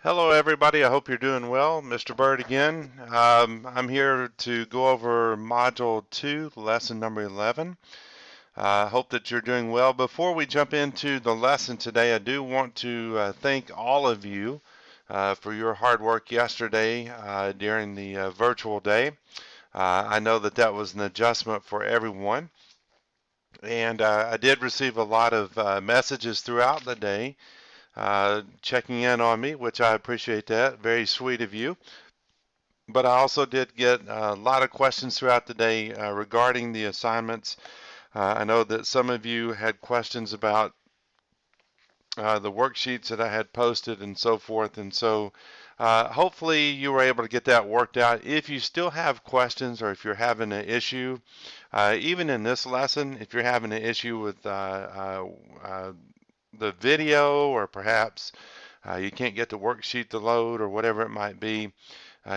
Hello, everybody. I hope you're doing well. Mr. Bird again. I'm here to go over Module 2, Lesson number 11. I hope that you're doing well. Before we jump into the lesson today, I do want to thank all of you for your hard work yesterday during the virtual day. I know that that was an adjustment for everyone. And I did receive a lot of messages throughout the day checking in on me, which I appreciate that. Very sweet of you. But I also did get a lot of questions throughout the day regarding the assignments. I know that some of you had questions about the worksheets that I had posted and so forth. And so hopefully you were able to get that worked out. If you still have questions or if you're having an issue, even in this lesson, if you're having an issue with the video or perhaps you can't get the worksheet to load or whatever it might be,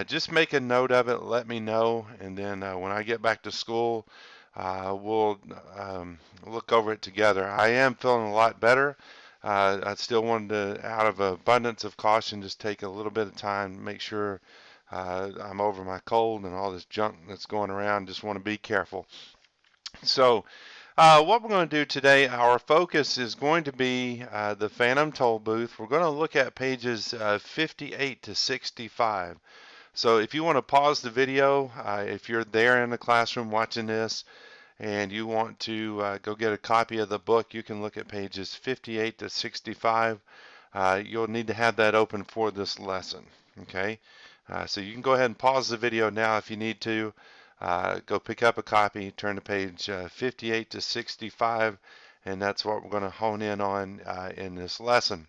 just make a note of it, let me know, and then when I get back to school, we'll look over it together. I am feeling a lot better. I still wanted to, out of abundance of caution, just take a little bit of time, make sure I'm over my cold and all this junk that's going around. Just want to be careful. So, what we're going to do today, our focus is going to be the Phantom Toll Booth. We're going to look at pages 58 to 65. So if you want to pause the video, if you're there in the classroom watching this and you want to go get a copy of the book, you can look at pages 58 to 65. You'll need to have that open for this lesson. Okay, so you can go ahead and pause the video now if you need to. Go pick up a copy, turn to page 58 to 65, and that's what we're going to hone in on in this lesson.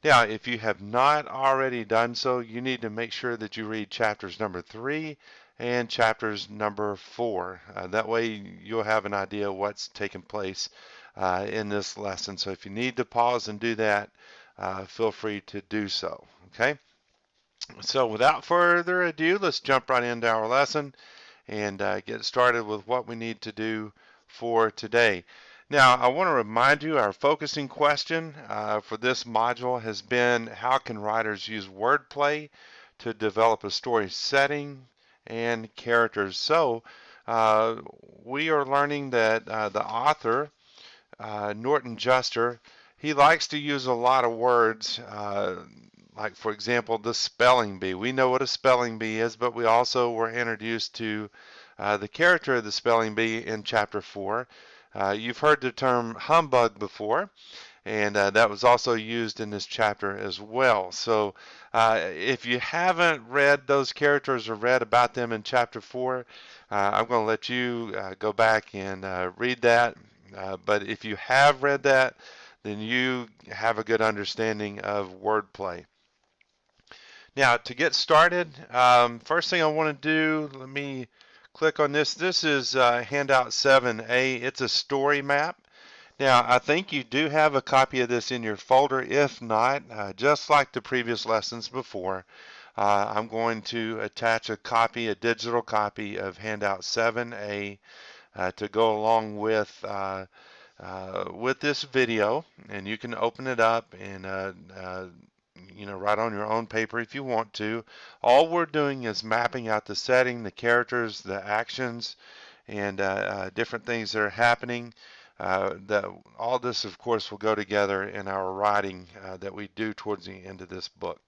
Now, if you have not already done so, you need to make sure that you read chapters number 3 and chapters number 4. That way you'll have an idea of what's taking place in this lesson. So if you need to pause and do that, feel free to do so. Okay? So without further ado, let's jump right into our lesson and get started with what we need to do for today. Now, I want to remind you our focusing question for this module has been how can writers use wordplay to develop a story setting and characters? So, uh, we are learning that the author, Norton Juster, he likes to use a lot of words, like, for example, the spelling bee. We know what a spelling bee is, but we also were introduced to the character of the spelling bee in chapter 4. You've heard the term humbug before, and that was also used in this chapter as well. So if you haven't read those characters or read about them in chapter 4, I'm going to let you go back and read that. But if you have read that, then you have a good understanding of wordplay. Now, to get started, first thing I want to do, let me click on this. This is handout 7A. It's a story map. Now, I think you do have a copy of this in your folder. If not, just like the previous lessons before, I'm going to attach a copy, a digital copy of handout 7A to go along with this video, and you can open it up and write on your own paper if you want to. All we're doing is mapping out the setting, the characters, the actions, and different things that are happening. All this, of course, will go together in our writing that we do towards the end of this book.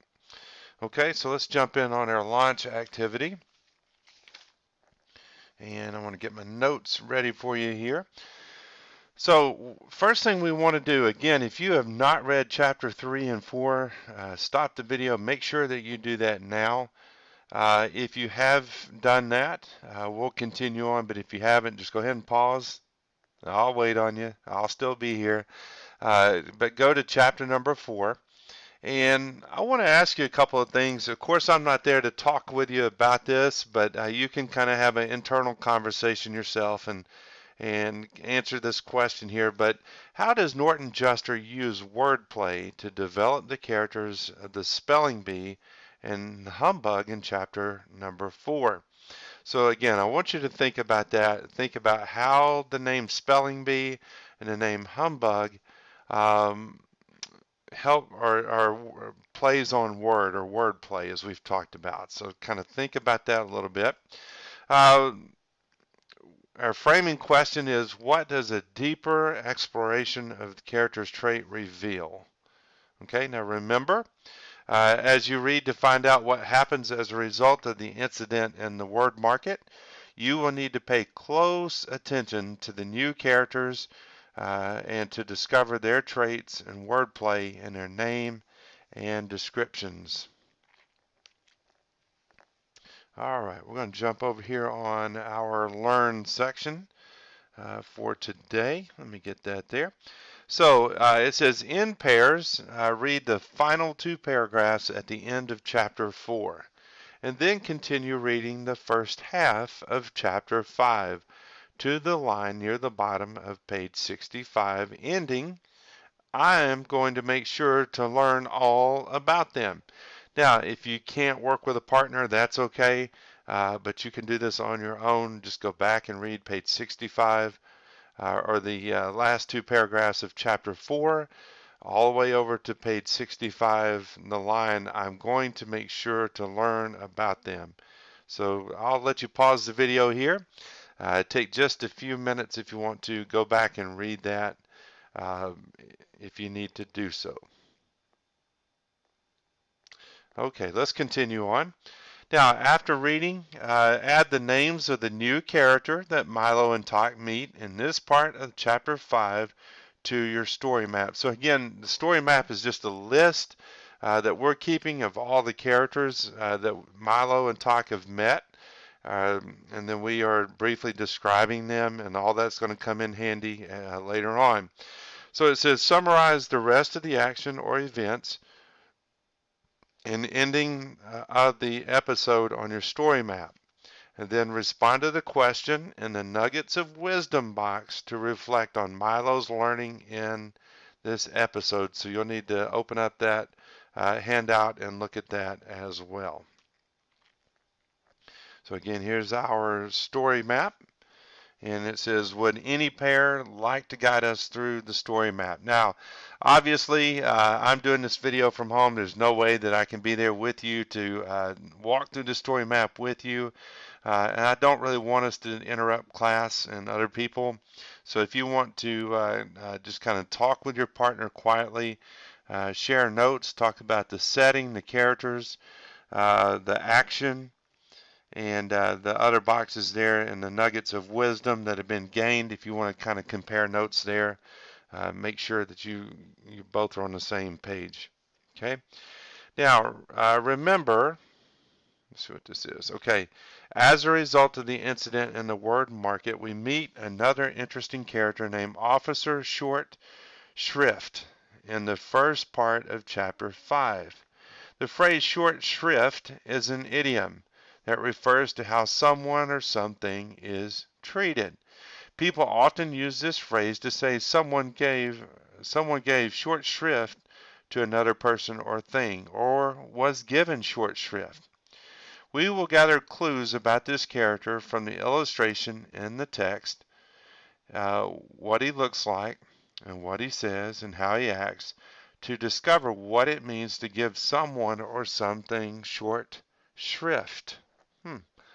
Okay, so let's jump in on our launch activity. And I want to get my notes ready for you here. So first thing we want to do, again, if you have not read chapter 3 and 4, stop the video. Make sure that you do that now. If you have done that, we'll continue on. But if you haven't, just go ahead and pause. I'll wait on you. I'll still be here. But go to chapter number 4. And I want to ask you a couple of things. Of course, I'm not there to talk with you about this, but you can kind of have an internal conversation yourself and answer this question here. But how does Norton Juster use wordplay to develop the characters of the spelling bee and humbug in chapter number 4? So again, I want you to think about that. Think about how the name spelling bee and the name humbug um, help or plays on word or word play as we've talked about. So kind of think about that a little bit. Uh, our framing question is, what does a deeper exploration of the character's trait reveal? Okay, now remember, as you read to find out what happens as a result of the incident in the word market, you will need to pay close attention to the new characters and to discover their traits and wordplay in their name and descriptions. All right, we're going to jump over here on our Learn section for today. Let me get that there. So it says, in pairs, read the final 2 paragraphs at the end of chapter 4, and then continue reading the first half of chapter 5 to the line near the bottom of page 65, ending, I am going to make sure to learn all about them. Now, if you can't work with a partner, that's okay, but you can do this on your own. Just go back and read page 65 or the last 2 paragraphs of chapter 4 all the way over to page 65, the line, I'm going to make sure to learn about them. So I'll let you pause the video here. Take just a few minutes if you want to go back and read that uh, if you need to do so. Okay, let's continue on. Now, after reading, add the names of the new character that Milo and Tok meet in this part of chapter 5 to your story map. So again, the story map is just a list that we're keeping of all the characters that Milo and Tok have met. And then we are briefly describing them, and all that's going to come in handy later on. So it says, summarize the rest of the action or events and ending of the episode on your story map. And then respond to the question in the Nuggets of Wisdom box to reflect on Milo's learning in this episode. So you'll need to open up that handout and look at that as well. So again, here's our story map. And it says, would any pair like to guide us through the story map? Now, obviously, I'm doing this video from home. There's no way that I can be there with you to walk through the story map with you. And I don't really want us to interrupt class and other people. So if you want to just kind of talk with your partner quietly, share notes, talk about the setting, the characters, the action, and the other boxes there and the nuggets of wisdom that have been gained. If you want to kind of compare notes there, make sure that you both are on the same page. Okay. Now remember, let's see what this is. Okay. As a result of the incident in the word market, we meet another interesting character named Officer Short Shrift in the first part of chapter 5. The phrase short shrift is an idiom that refers to how someone or something is treated. People often use this phrase to say someone gave short shrift to another person or thing, or was given short shrift. We will gather clues about this character from the illustration in the text, what he looks like, and what he says, and how he acts, to discover what it means to give someone or something short shrift.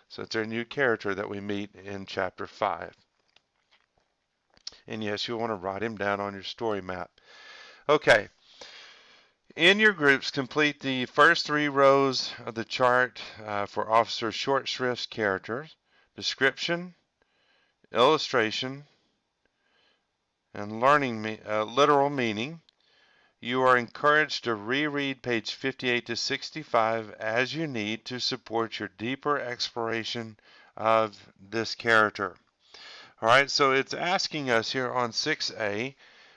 So it's our new character that we meet in chapter 5. And yes, you'll want to write him down on your story map. Okay. In your groups, complete the first 3 rows of the chart for Officer Short Shrift's characters, description, illustration, and learning literal meaning. You are encouraged to reread page 58 to 65 as you need to support your deeper exploration of this character. All right, so it's asking us here on 6A,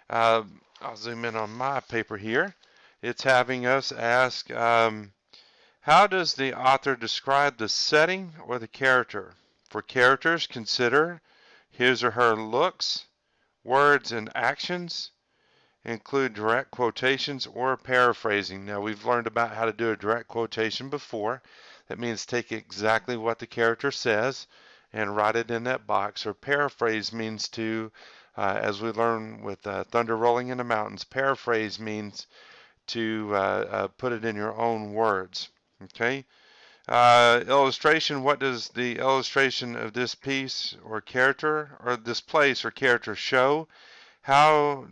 I'll zoom in on my paper here. It's having us ask, how does the author describe the setting or the character? For characters, consider his or her looks, words, and actions. Include direct quotations or paraphrasing. Now, we've learned about how to do a direct quotation before. That means take exactly what the character says and write it in that box. Or paraphrase means to, as we learn with Thunder Rolling in the Mountains, paraphrase means to put it in your own words. Okay. Illustration, what does the illustration of this piece or character or this place or character show? How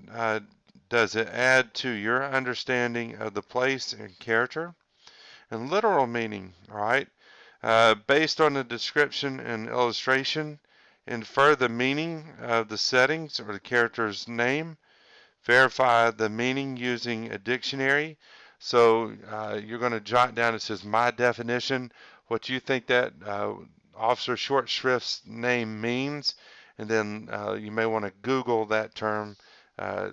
does it add to your understanding of the place and character? And literal meaning, all right? Based on the description and illustration, infer the meaning of the settings or the character's name. Verify the meaning using a dictionary. So you're going to jot down, it says my definition, what you think that Officer Short Shrift's name means, and then you may want to Google that term,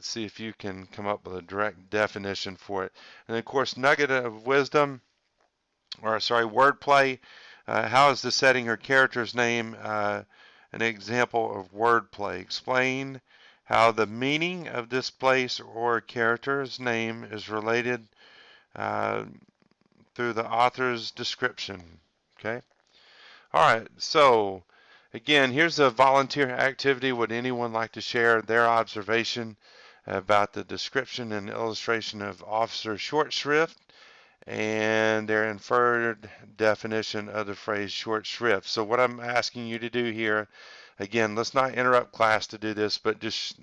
see if you can come up with a direct definition for it. And of course, nugget of wisdom, or sorry, wordplay. How is the setting or character's name an example of wordplay? Explain how the meaning of this place or character's name is related through the author's description. Okay. All right. So again, here's a volunteer activity. Would anyone like to share their observation about the description and illustration of Officer Short Shrift and their inferred definition of the phrase short shrift? So what I'm asking you to do here, again, let's not interrupt class to do this, but just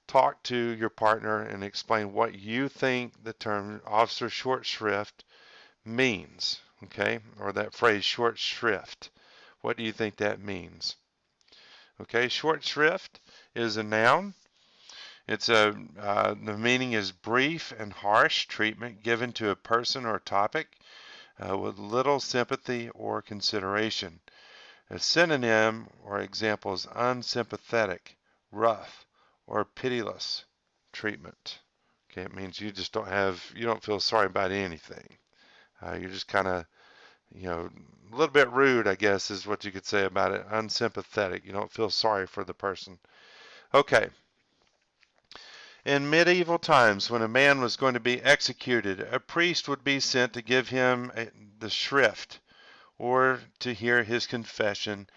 talk to your partner and explain what you think the term Officer Short Shrift means, okay? Or that phrase short shrift. What do you think that means? Okay, short shrift is a noun. It's the meaning is brief and harsh treatment given to a person or topic with little sympathy or consideration. A synonym or example is unsympathetic, rough, or pitiless treatment. Okay, it means you just you don't feel sorry about anything. You're just kind of, a little bit rude, I guess, is what you could say about it. Unsympathetic. You don't feel sorry for the person. Okay. In medieval times, when a man was going to be executed, a priest would be sent to give him the shrift, or to hear his confession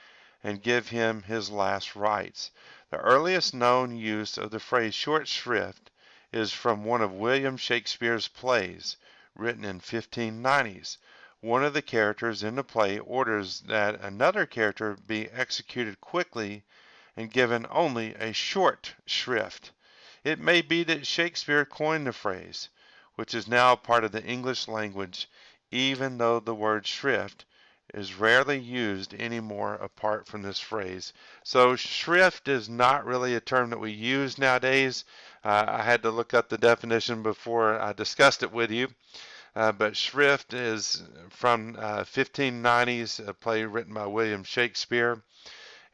and give him his last rites. The earliest known use of the phrase short shrift is from one of William Shakespeare's plays, written in 1590s. One of the characters in the play orders that another character be executed quickly and given only a short shrift. It may be that Shakespeare coined the phrase, which is now part of the English language, even though the word shrift is rarely used anymore apart from this phrase. So shrift is not really a term that we use nowadays. I had to look up the definition before I discussed it with you. But shrift is from 1590s, a play written by William Shakespeare.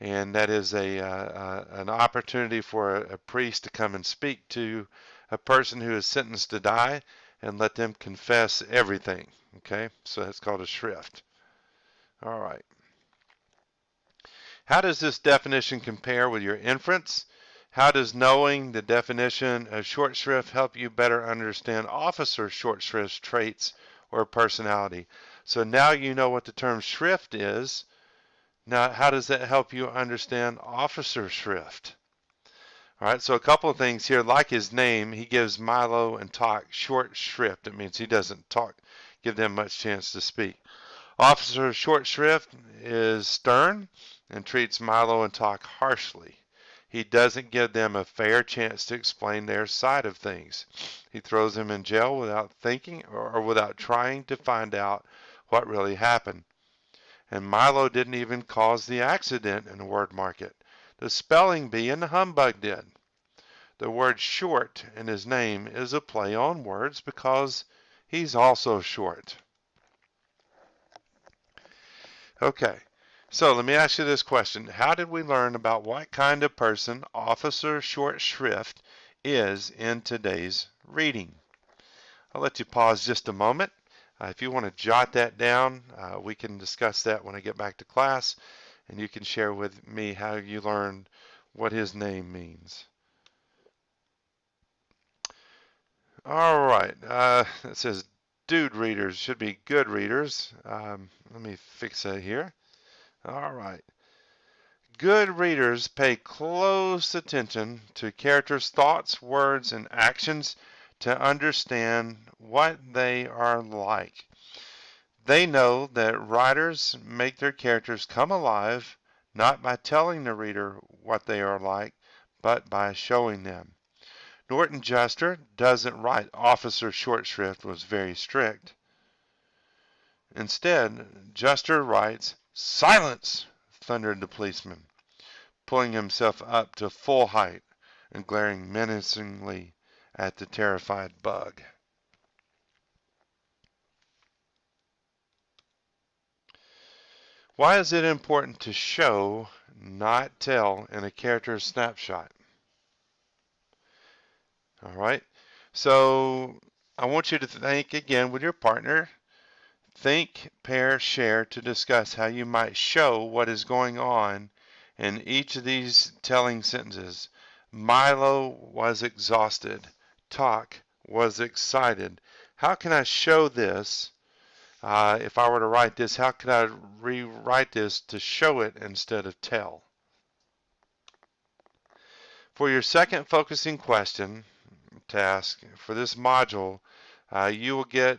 And that is an opportunity for a priest to come and speak to a person who is sentenced to die and let them confess everything. Okay, so that's called a shrift. All right. How does this definition compare with your inference? How does knowing the definition of short shrift help you better understand Officer Short Shrift's traits or personality? So now you know what the term shrift is. Now, how does that help you understand Officer Shrift? All right, so a couple of things here. Like his name, he gives Milo and Tock short shrift. It means he doesn't give them much chance to speak. Officer Short Shrift is stern and treats Milo and Tock harshly. He doesn't give them a fair chance to explain their side of things. He throws them in jail without thinking or without trying to find out what really happened. And Milo didn't even cause the accident in the word market. The spelling bee and the humbug did. The word short in his name is a play on words because he's also short. Okay, so let me ask you this question. How did we learn about what kind of person Officer Short Shrift is in today's reading? I'll let you pause just a moment. If you want to jot that down, we can discuss that when I get back to class, and you can share with me how you learned what his name means. All right, it says dude readers should be good readers. Let me fix that here. All right. Good readers pay close attention to characters' thoughts, words, and actions to understand what they are like. They know that writers make their characters come alive not by telling the reader what they are like, but by showing them. Norton Juster doesn't write Officer Shortshrift was very strict. Instead, Juster writes, "Silence!" thundered the policeman, pulling himself up to full height and glaring menacingly at the terrified Bug. Why is it important to show, not tell, in a character's snapshot? All right. So I want you to think again with your partner. Think, pair, share to discuss how you might show what is going on in each of these telling sentences. Milo was exhausted. Talk was excited. How can I show this? If I were to write this, how could I rewrite this to show it instead of tell? For your second focusing question task for this module, you will get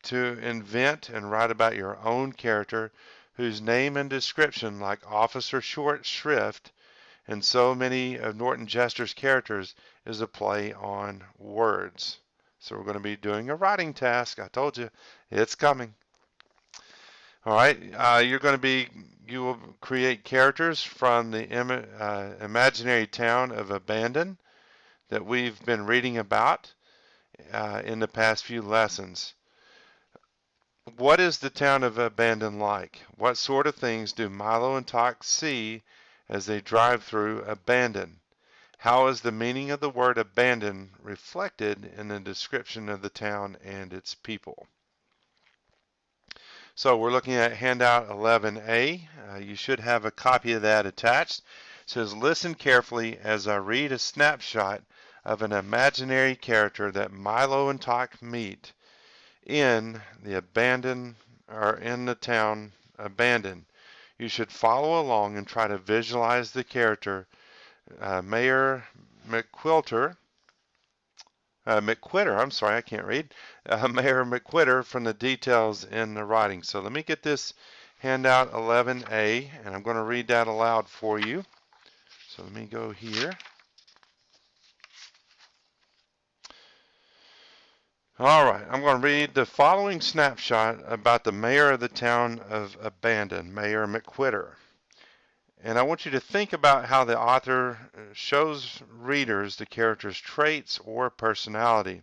to invent and write about your own character whose name and description, like Officer Short Shrift and so many of Norton Juster's characters, is a play on words. So we're going to be doing a writing task. I told you, it's coming. All right, you will create characters from the imaginary town of Abandon that we've been reading about in the past few lessons. What is the town of Abandon like? What sort of things do Milo and Tock see as they drive through Abandon? How is the meaning of the word abandon reflected in the description of the town and its people? So we're looking at handout 11A. You should have a copy of that attached. It says, listen carefully as I read a snapshot of an imaginary character that Milo and Tock meet in the town Abandon. You should follow along and try to visualize the character Mayor McQuitter, I'm sorry, I can't read, Mayor McQuitter from the details in the writing. So let me get this handout 11A, and I'm going to read that aloud for you. So let me go here. All right, I'm going to read the following snapshot about the mayor of the town of Abandon, Mayor McQuitter. And I want you to think about how the author shows readers the character's traits or personality.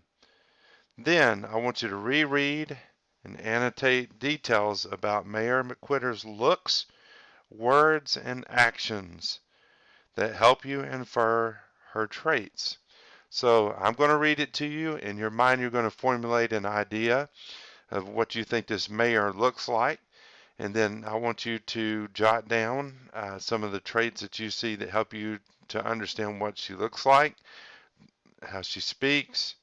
Then I want you to reread and annotate details about Mayor McQuitter's looks, words, and actions that help you infer her traits. So I'm going to read it to you. In your mind, you're going to formulate an idea of what you think this mayor looks like. And then I want you to jot down some of the traits that you see that help you to understand what she looks like, how she speaks,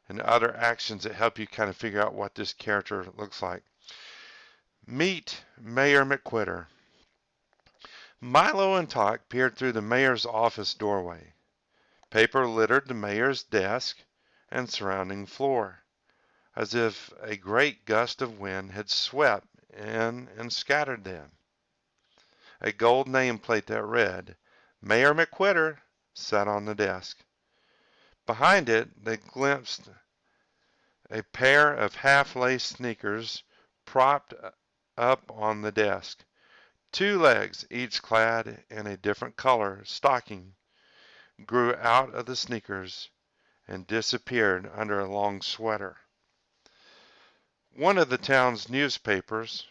and other actions that help you kind of figure out what this character looks like. Meet Mayor McQuitter. Milo and Tock peered through the mayor's office doorway. Paper littered the mayor's desk and surrounding floor, as if a great gust of wind had swept in and scattered them. A gold nameplate that read, Mayor McQuitter, sat on the desk. Behind it, they glimpsed a pair of half-laced sneakers propped up on the desk. Two legs, each clad in a different color stocking, grew out of the sneakers and disappeared under a long sweater. One of the town's newspapers,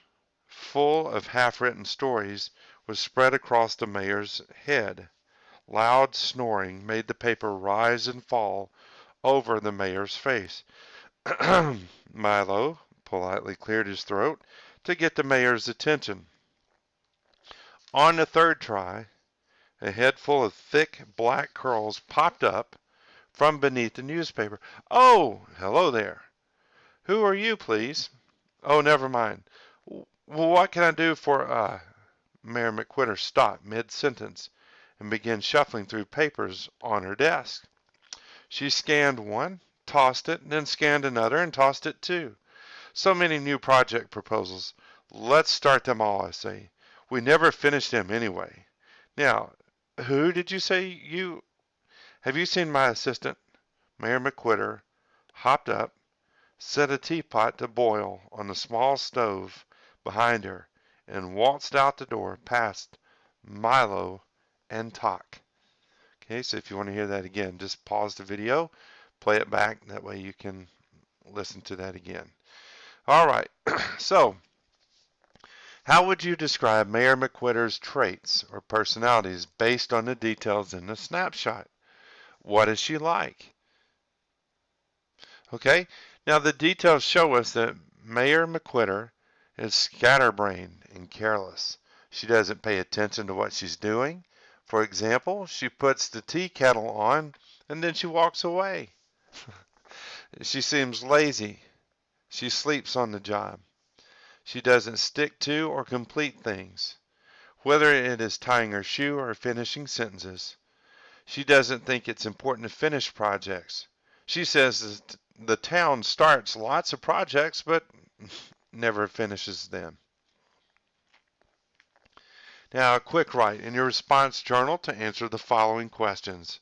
full of half-written stories, was spread across the mayor's head. Loud snoring made the paper rise and fall over the mayor's face. Milo politely cleared his throat to get the mayor's attention. On the third try, a head full of thick black curls popped up from beneath the newspaper. Oh, hello there. Who are you, please? Oh, never mind. What can I do for, Mayor McQuitter stopped mid-sentence and began shuffling through papers on her desk. She scanned one, tossed it, then scanned another and tossed it too. So many new project proposals. Let's start them all, I say. We never finish them anyway. Now, who did you say you... Have you seen my assistant, Mayor McQuitter, hopped up, set a teapot to boil on the small stove behind her, and waltzed out the door past Milo and Talk. Okay, so if you want to hear that again, just pause the video, play it back. That way you can listen to that again. All right, so how would you describe Mayor McQuitter's traits or personalities based on the details in the snapshot? What is she like? Okay, now the details show us that Mayor McQuitter is scatterbrained and careless. She doesn't pay attention to what she's doing. For example, she puts the tea kettle on and then she walks away. She seems lazy. She sleeps on the job. She doesn't stick to or complete things, whether it is tying her shoe or finishing sentences. She doesn't think it's important to finish projects. She says that the town starts lots of projects but never finishes them. Now, a quick write in your response journal to answer the following questions.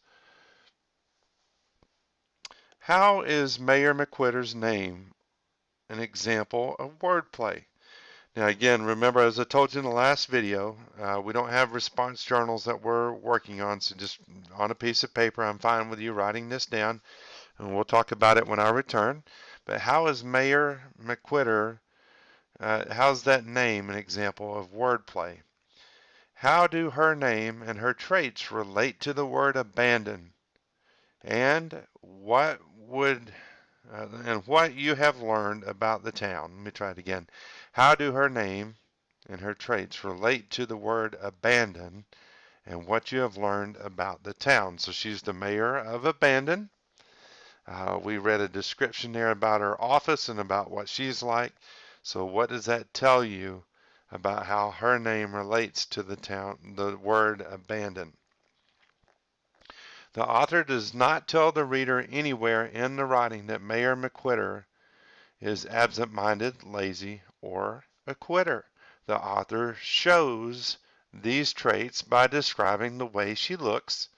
How is Mayor McQuitter's name an example of wordplay? Now again, remember, as I told you in the last video, we don't have response journals that we're working on, so just on a piece of paper, I'm fine with you writing this down, and we'll talk about it when I return. But how is Mayor McQuitter, how's that name an example of wordplay? How do her name and her traits relate to the word abandon? And what you have learned about the town. Let me try it again. How do her name and her traits relate to the word abandon and what you have learned about the town? So she's the mayor of Abandon. We read a description there about her office and about what she's like. So what does that tell you about how her name relates to the town, the word abandon? The author does not tell the reader anywhere in the writing that Mayor McQuitter is absent-minded, lazy, or a quitter. The author shows these traits by describing the way she looks,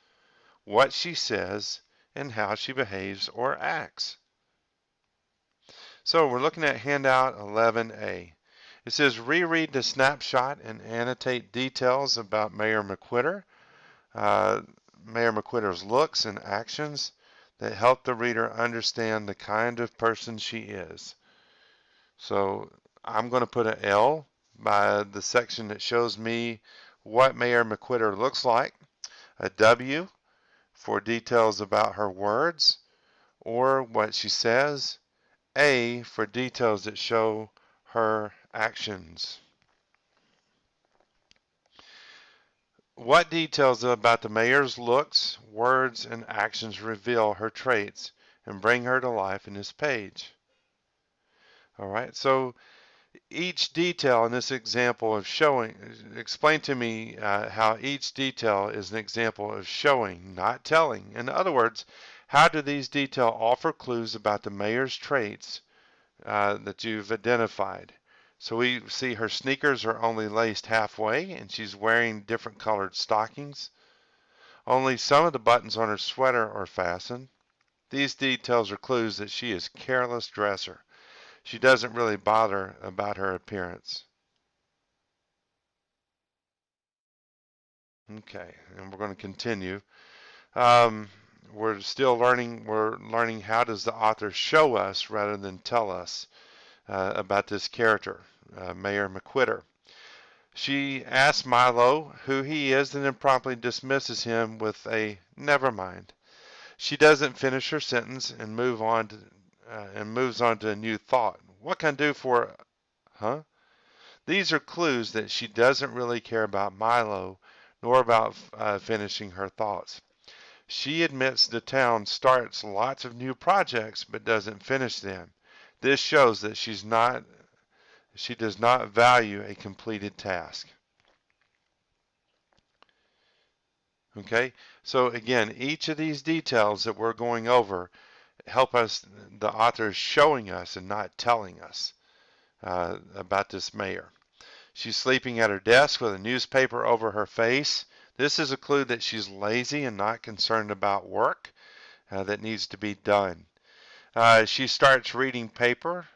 what she says, and how she behaves or acts. So we're looking at handout 11A. It says reread the snapshot and annotate details about Mayor McQuitter. Mayor McQuitter's looks and actions that help the reader understand the kind of person she is. So I'm going to put an L by the section that shows me what Mayor McQuitter looks like, a W for details about her words or what she says, A for details that show her actions. What details about the mayor's looks, words, and actions reveal her traits and bring her to life in this page? All right, so each detail in this example of showing, explain to me how each detail is an example of showing, not telling. In other words, how do these details offer clues about the mayor's traits that you've identified? So we see her sneakers are only laced halfway and she's wearing different colored stockings. Only some of the buttons on her sweater are fastened. These details are clues that she is a careless dresser. She doesn't really bother about her appearance. Okay, and we're going to continue. We're still learning. We're learning how does the author show us rather than tell us about this character, Mayor McQuitter. She asks Milo who he is and then promptly dismisses him with a never mind. She doesn't finish her sentence and moves on to a new thought. What can I do for, huh? These are clues that she doesn't really care about Milo nor about finishing her thoughts. She admits the town starts lots of new projects but doesn't finish them. This shows that she does not value a completed task. Okay, so again, each of these details that we're going over help us, the author is showing us and not telling us about this mayor. She's sleeping at her desk with a newspaper over her face. This is a clue that she's lazy and not concerned about work that needs to be done. She starts reading papers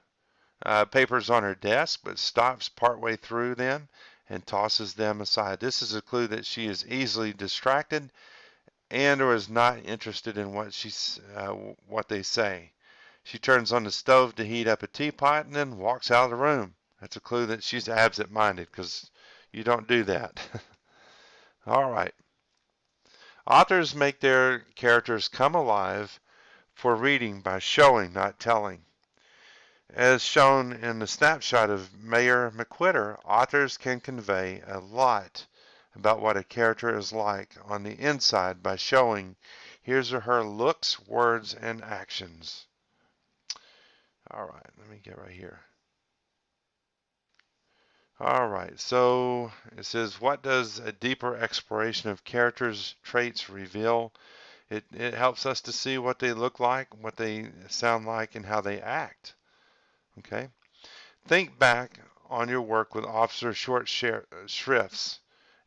on her desk, but stops partway through them and tosses them aside. This is a clue that she is easily distracted and or is not interested in what they say. She turns on the stove to heat up a teapot and then walks out of the room. That's a clue that she's absent-minded because you don't do that. All right. Authors make their characters come alive for reading by showing, not telling. As shown in the snapshot of Mayor McQuitter, authors can convey a lot about what a character is like on the inside by showing his or her looks, words, and actions. All right, let me get right here. All right, so it says, what does a deeper exploration of characters' traits reveal? It helps us to see what they look like, what they sound like, and how they act. Okay? Think back on your work with Officer Shrift's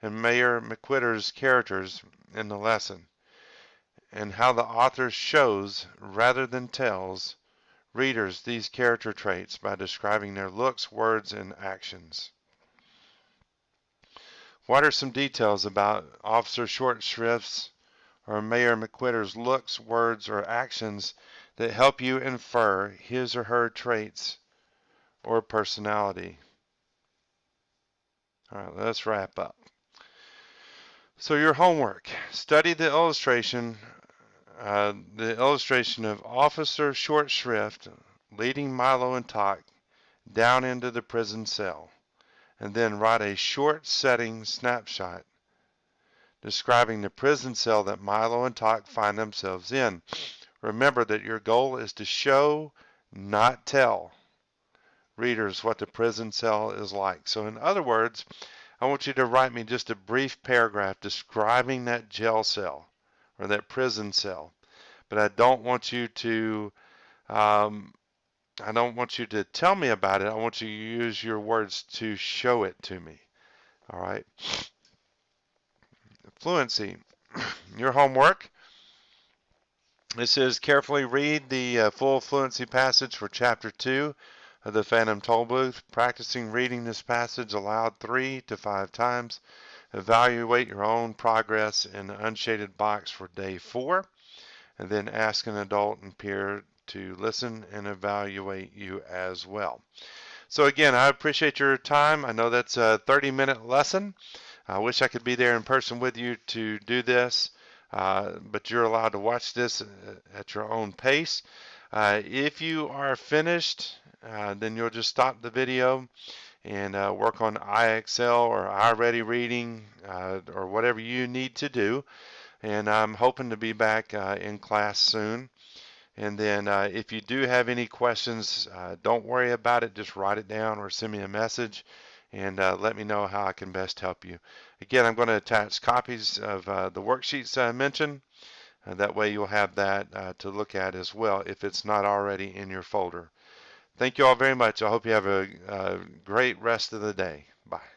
and Mayor McQuitter's characters in the lesson, and how the author shows, rather than tells, readers these character traits by describing their looks, words, and actions. What are some details about Officer Shrift's or Mayor McQuitter's looks, words, or actions that help you infer his or her traits or personality? All right, let's wrap up. So your homework, study the illustration of Officer Short Shrift leading Milo and Tock down into the prison cell, and then write a short setting snapshot describing the prison cell that Milo and Tock find themselves in. Remember that your goal is to show, not tell, readers what the prison cell is like. So in other words, I want you to write me just a brief paragraph describing that jail cell or that prison cell. But I don't want you to tell me about it. I want you to use your words to show it to me. All right. Fluency. Your homework. This is carefully read the full fluency passage for Chapter 2 of the Phantom Tollbooth. Practicing reading this passage aloud 3 to 5 times. Evaluate your own progress in the unshaded box for day 4. And then ask an adult and peer to listen and evaluate you as well. So again, I appreciate your time. I know that's a 30-minute lesson. I wish I could be there in person with you to do this. But you're allowed to watch this at your own pace. If you are finished, then you'll just stop the video and work on IXL or iReady reading or whatever you need to do. And I'm hoping to be back in class soon. And then if you do have any questions, don't worry about it. Just write it down or send me a message and let me know how I can best help you. Again, I'm going to attach copies of the worksheets I mentioned. That way you'll have that to look at as well if it's not already in your folder. Thank you all very much. I hope you have a great rest of the day. Bye.